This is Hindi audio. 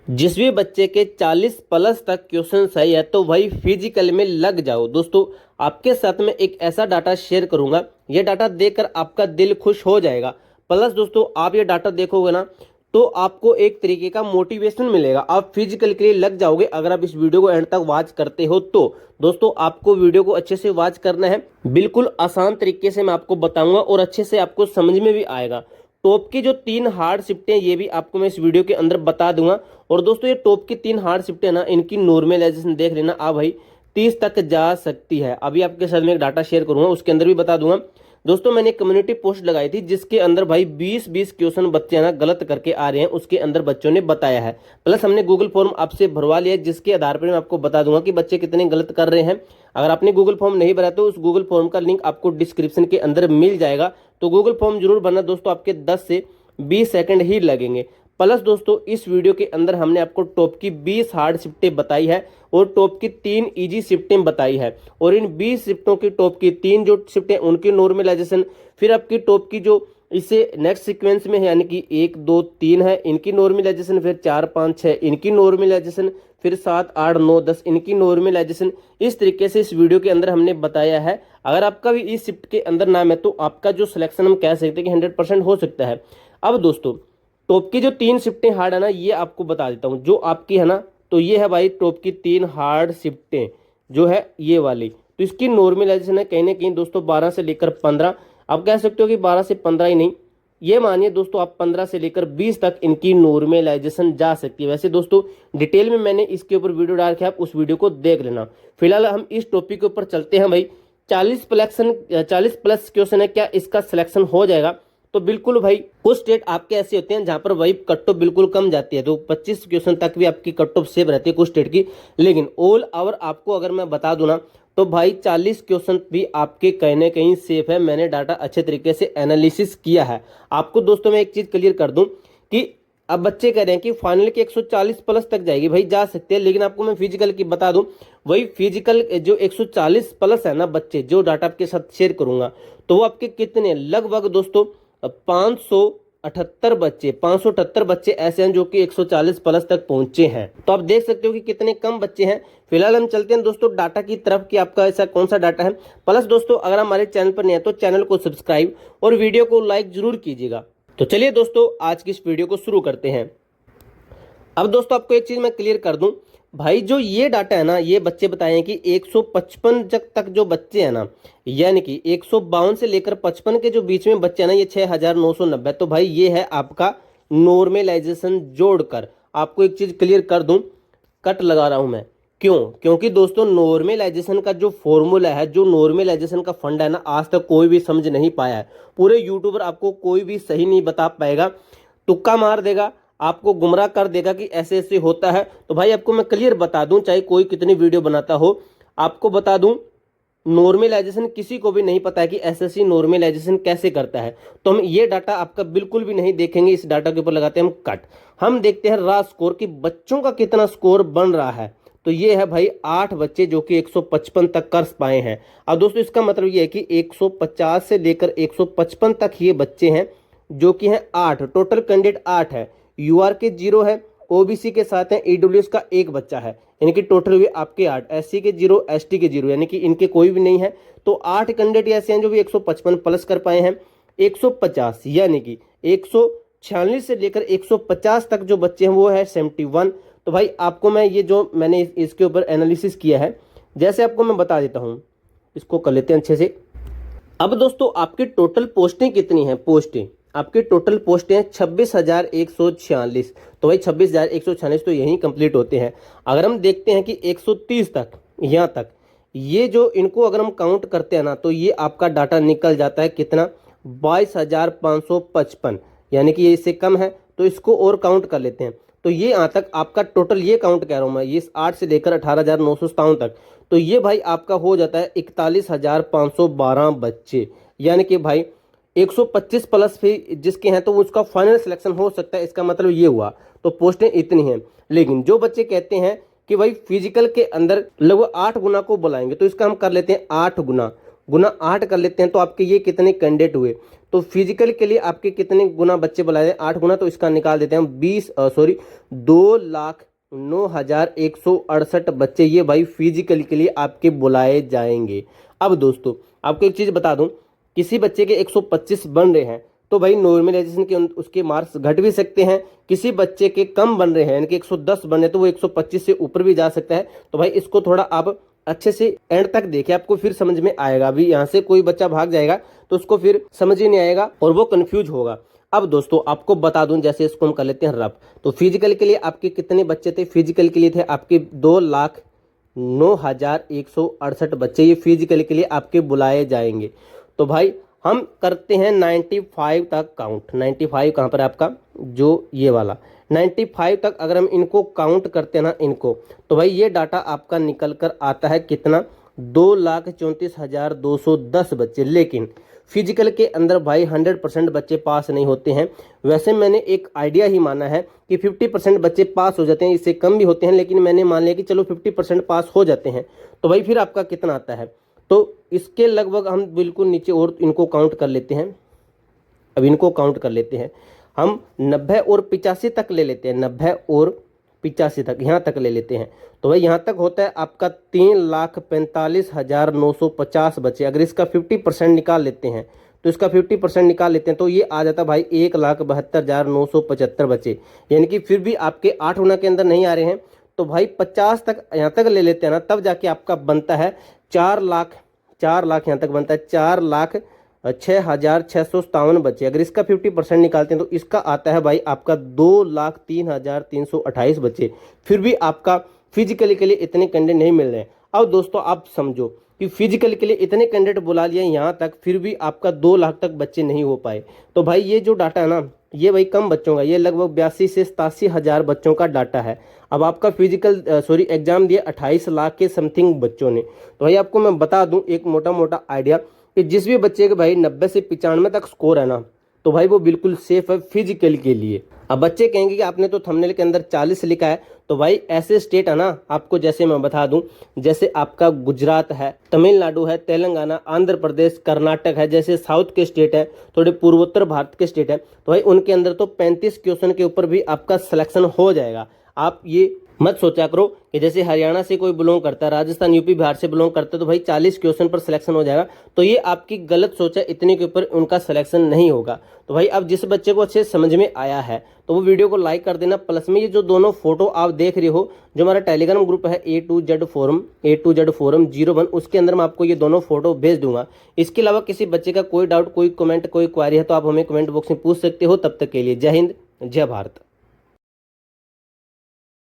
जिस भी बच्चे के 40 प्लस तक क्वेश्चन सही है तो भाई फिजिकल में लग जाओ। दोस्तों आपके साथ में एक ऐसा डाटा शेयर करूंगा, ये डाटा देखकर आपका दिल खुश हो जाएगा। प्लस दोस्तों आप ये डाटा देखोगे ना तो आपको एक तरीके का मोटिवेशन मिलेगा, आप फिजिकल के लिए लग जाओगे अगर आप इस वीडियो को एंड तक वॉच करते हो तो। दोस्तों आपको वीडियो को अच्छे से वॉच करना है, बिल्कुल आसान तरीके से मैं आपको बताऊंगा और अच्छे से आपको समझ में भी आएगा। टॉप की जो 3 हार्ड शिफ्टें ये भी आपको मैं इस वीडियो के अंदर बता दूंगा। और दोस्तों ये टॉप की 3 हार्ड शिफ्टें ना, इनकी नॉर्मलाइजेशन देख लेना आप भाई 30 तक जा सकती है। अभी आपके साथ में एक डाटा शेयर करूंगा, उसके अंदर भी बता दूंगा। दोस्तों मैंने एक कम्युनिटी पोस्ट लगाई थी जिसके अंदर भाई 20-20 क्वेश्चन बच्चे ना गलत करके आ रहे हैं, उसके अंदर बच्चों ने बताया है। प्लस हमने गूगल फॉर्म आपसे भरवा लिया है जिसके आधार पर मैं आपको बता दूंगा कि बच्चे कितने गलत कर रहे हैं। अगर आपने गूगल फॉर्म नहीं भरा तो उस गूगल फॉर्म का लिंक आपको डिस्क्रिप्शन के अंदर मिल जाएगा, तो गूगल फॉर्म जरूर भरना दोस्तों, आपके 10 से 20 सेकंड ही लगेंगे। प्लस दोस्तों इस वीडियो के अंदर हमने आपको टॉप की 20 हार्ड शिफ्टें बताई है और टॉप की 3 इजी शिफ्टें बताई है। और इन 20 शिफ्टों की टॉप की 3 जो शिफ्टें उनकी नॉर्मलाइजेशन, फिर आपकी टॉप की जो इससे नेक्स्ट सीक्वेंस में है यानी कि 1 2 3 है इनकी नॉर्मलाइजेशन, फिर 4 5 6 इनकी नॉर्मलाइजेशन, फिर 7 8 9 10 इनकी नॉर्मलाइजेशन। इस तरीके से इस वीडियो के अंदर हमने बताया है। अगर आपका भी इस शिफ्ट के अंदर नाम है तो आपका जो सिलेक्शन हम कह सकते हैं कि 100% हो सकता है। अब दोस्तों टॉप की जो 3 शिफ्टें हार्ड है ना, ये आपको बता देता हूँ जो आपकी है ना, तो ये है भाई टॉप की 3 हार्ड शिफ्टें जो है ये वाली। तो इसकी नॉर्मलाइजेशन है कहीं ना कहीं दोस्तों 12 से लेकर 15। आप कह सकते हो कि 12 से 15 ही नहीं, ये मानिए दोस्तों आप 15 से लेकर 20 तक इनकी नॉर्मलाइजेशन जा सकती है। वैसे दोस्तों डिटेल में मैंने इसके ऊपर वीडियो डाल के आप उस वीडियो को देख लेना। फिलहाल हम इस टॉपिक के ऊपर चलते हैं भाई। 40 प्लस क्वेश्चन है, क्या इसका सिलेक्शन हो जाएगा? तो बिल्कुल भाई कुछ स्टेट आपके ऐसे होते हैं जहां पर वही कट ऑफ बिल्कुल कम जाती है, तो 25 क्वेश्चन तक भी आपकी कट ऑफ सेव रहती है कुछ स्टेट की। लेकिन ऑल ओवर आपको अगर मैं बता दूं ना तो भाई 40 क्वेश्चन भी आपके कहीं ना कहीं सेफ है। मैंने डाटा अच्छे तरीके से एनालिसिस किया है। आपको दोस्तों मैं एक चीज क्लियर कर दूं कि अब बच्चे कह रहे हैं कि फाइनल के 140 प्लस तक जाएगी, भाई जा सकते हैं। लेकिन आपको मैं फिजिकल की बता दूं, वही फिजिकल जो 140 प्लस है ना बच्चे, जो डाटा आपके साथ शेयर करूंगा तो वो आपके कितने लगभग दोस्तों 578 बच्चे ऐसे हैं जो कि 140 प्लस तक पहुंचे हैं। तो आप देख सकते हो कि कितने कम बच्चे हैं। फिलहाल हम चलते हैं दोस्तों डाटा की तरफ कि आपका ऐसा कौन सा डाटा है। प्लस दोस्तों अगर हमारे चैनल पर नहीं है तो चैनल को सब्सक्राइब और वीडियो को लाइक जरूर कीजिएगा। तो चलिए दोस्तों आज की इस वीडियो को शुरू करते हैं। अब दोस्तों आपको एक चीज मैं क्लियर कर दूं, भाई जो ये डाटा है ना, ये बच्चे बताए हैं कि 155 तक जो बच्चे हैं ना, यानी कि 152 से लेकर 55 के जो बीच में बच्चे हैं ना, ये 6990। तो भाई ये है आपका नॉर्मलाइजेशन जोड़कर। आपको एक चीज क्लियर कर दूं, कट लगा रहा हूं मैं, क्यों? क्योंकि दोस्तों नॉर्मलाइजेशन का जो फॉर्मूला है, जो नॉर्मलाइजेशन का फंडा है ना, आज तक कोई भी समझ नहीं पाया है। पूरे यूट्यूबर आपको कोई भी सही नहीं बता पाएगा, तुक्का मार देगा, आपको गुमराह कर देगा कि ऐसे ऐसे होता है। तो भाई आपको मैं क्लियर बता दूं, चाहे कोई कितनी वीडियो बनाता हो, आपको बता दूं नॉर्मलाइजेशन किसी को भी नहीं पता है कि एसएससी नॉर्मलाइजेशन कैसे करता है। तो हम ये डाटा आपका बिल्कुल भी नहीं देखेंगे, इस डाटा के ऊपर लगाते हैं हम कट। हम देखते हैं रा स्कोर कि बच्चों का कितना स्कोर बन रहा है। तो ये है भाई 8 बच्चे जो कि 155 तक कर पाए हैं। अब दोस्तों इसका मतलब ये है कि 150 से लेकर 155 तक ये बच्चे हैं जो कि हैं 8, टोटल कैंडिडेट 8 है। यूआर के 0 है, ओबीसी के साथ है, ईडब्ल्यूएस का 1 बच्चा है, यानी कि टोटल हुए आपके 8, एससी के 0, एसटी के 0, यानी कि इनके कोई भी नहीं है। तो 8 कैंडिडेट ऐसे हैं जो भी 155 प्लस कर पाए हैं। 150 यानी कि 146 से लेकर 150 तक जो बच्चे हैं वो है 71। तो भाई आपको मैं ये जो मैंने इसके ऊपर एनालिसिस किया है, जैसे आपको मैं बता देता हूँ, इसको कर लेते हैं अच्छे से। अब दोस्तों आपकी टोटल पोस्टें कितनी हैं? पोस्टें आपके टोटल पोस्टें हैं 26,146। तो भाई 26,146 तो यहीं कंप्लीट होते हैं। अगर हम देखते हैं कि 130 तक, यहाँ तक, ये जो इनको अगर हम काउंट करते हैं ना तो ये आपका डाटा निकल जाता है कितना? 22,555, यानी कि ये इससे कम है। तो इसको और काउंट कर लेते हैं तो ये यहाँ तक आपका टोटल, ये काउंट कह रहा हूँ मैं, ये 8 से लेकर 18,957 तक। तो ये भाई आपका हो जाता है 41,512 बच्चे, यानी कि भाई 125 प्लस भी जिसके हैं तो उसका फाइनल सिलेक्शन हो सकता है। इसका मतलब ये हुआ। तो पोस्टें इतनी हैं। लेकिन जो बच्चे कहते हैं कि भाई फिजिकल के अंदर लगभग 8 गुना को बुलाएंगे, तो इसका हम कर लेते हैं 8 गुना 8 कर लेते हैं। तो आपके ये कितने कैंडिडेट हुए? तो फिजिकल के लिए आपके कितने गुना बच्चे बुलाए हैं? 8 गुना, तो इसका निकाल देते हैं हम 2,09,168 बच्चे ये भाई फिजिकल के लिए आपके बुलाए जाएंगे। अब दोस्तों आपको एक चीज़ बता दूं, किसी बच्चे के 125 बन रहे हैं तो भाई नॉर्मलाइजेशन के उसके मार्क्स घट भी सकते हैं। किसी बच्चे के कम बन रहे हैं यानी कि 110 बन रहे हैं तो वो 125 से ऊपर भी जा सकता है। तो भाई इसको थोड़ा आप अच्छे से एंड तक देखिए, आपको फिर समझ में आएगा। अभी यहाँ से कोई बच्चा भाग जाएगा तो उसको फिर समझ ही नहीं आएगा और वो कंफ्यूज होगा। अब दोस्तों आपको बता दूं, जैसे इसको हम कर लेते हैं रफ। तो फिजिकल के लिए आपके कितने बच्चे थे? फिजिकल के लिए थे आपके 2,09,168 बच्चे, ये फिजिकल के लिए आपके बुलाए जाएंगे। तो भाई हम करते हैं 95 तक काउंट। 95 कहाँ पर है आपका? जो ये वाला 95 तक अगर हम इनको काउंट करते हैं ना इनको, तो भाई ये डाटा आपका निकल कर आता है कितना? 2,34,210 बच्चे। लेकिन फिजिकल के अंदर भाई 100% बच्चे पास नहीं होते हैं। वैसे मैंने एक आइडिया ही माना है कि 50% बच्चे पास हो जाते हैं, इससे कम भी होते हैं, लेकिन मैंने मान लिया कि चलो 50% पास हो जाते हैं। तो भाई फिर आपका कितना आता है? तो इसके लगभग हम बिल्कुल नीचे और इनको काउंट कर लेते हैं। अब इनको काउंट कर लेते हैं हम 90 और 85 तक ले लेते हैं। 90 और 85 तक यहाँ तक ले लेते हैं। तो भाई यहाँ तक होता है आपका 3,45,950 बच्चे। अगर इसका 50% निकाल लेते हैं तो इसका 50% निकाल लेते हैं तो ये आ जाता भाई 1,72,975 बच्चे। यानी कि फिर भी आपके 8 गुना के अंदर नहीं आ रहे हैं। तो भाई 50 तक यहाँ तक ले लेते हैं ना, तब जाके आपका बनता है 4 लाख यहाँ तक बनता है 4,06,657 बच्चे। अगर इसका 50% निकालते हैं तो इसका आता है भाई आपका 2,03,328 बच्चे। फिर भी आपका फिजिकली के लिए इतने कैंडिडेट नहीं मिल रहे हैं। अब दोस्तों आप समझो कि फिजिकल के लिए इतने कैंडिडेट बुला लिए यहाँ तक, फिर भी आपका 2 लाख तक बच्चे नहीं हो पाए। तो भाई ये जो डाटा है ना, ये भाई कम बच्चों का, ये लगभग 82 से 87 हज़ार बच्चों का डाटा है। अब आपका एग्जाम दिए 28 लाख के समथिंग बच्चों ने। तो भाई आपको मैं बता दूं एक मोटा मोटा आइडिया कि जिस भी बच्चे के भाई 90 से 95 तक स्कोर है ना, तो भाई वो बिल्कुल सेफ है फिजिकल के लिए। अब बच्चे कहेंगे कि आपने तो थंबनेल के अंदर 40 लिखा है, तो भाई ऐसे स्टेट है ना, आपको जैसे मैं बता दूं, जैसे आपका गुजरात है, तमिलनाडु है, तेलंगाना, आंध्र प्रदेश, कर्नाटक है, जैसे साउथ के स्टेट है, थोड़े पूर्वोत्तर भारत के स्टेट है, तो भाई उनके अंदर तो 35 क्वेश्चन के ऊपर भी आपका सिलेक्शन हो जाएगा। आप ये मत सोचा करो कि जैसे हरियाणा से कोई बिलोंग करता है, राजस्थान, यूपी, बिहार से बिलोंग करता है तो भाई 40 क्वेश्चन पर सिलेक्शन हो जाएगा। तो ये आपकी गलत सोच है, इतने के ऊपर उनका सिलेक्शन नहीं होगा। तो भाई अब जिस बच्चे को अच्छे समझ में आया है तो वो वीडियो को लाइक कर देना। प्लस में ये जो दोनों फोटो आप देख रहे हो, जो हमारा टेलीग्राम ग्रुप है A to Z फोरम 01, उसके अंदर मैं आपको ये दोनों फोटो भेज दूंगा। इसके अलावा किसी बच्चे का कोई डाउट, कोई कमेंट, कोई क्वारी है तो आप हमें कमेंट बॉक्स में पूछ सकते हो। तब तक के लिए जय हिंद, जय भारत।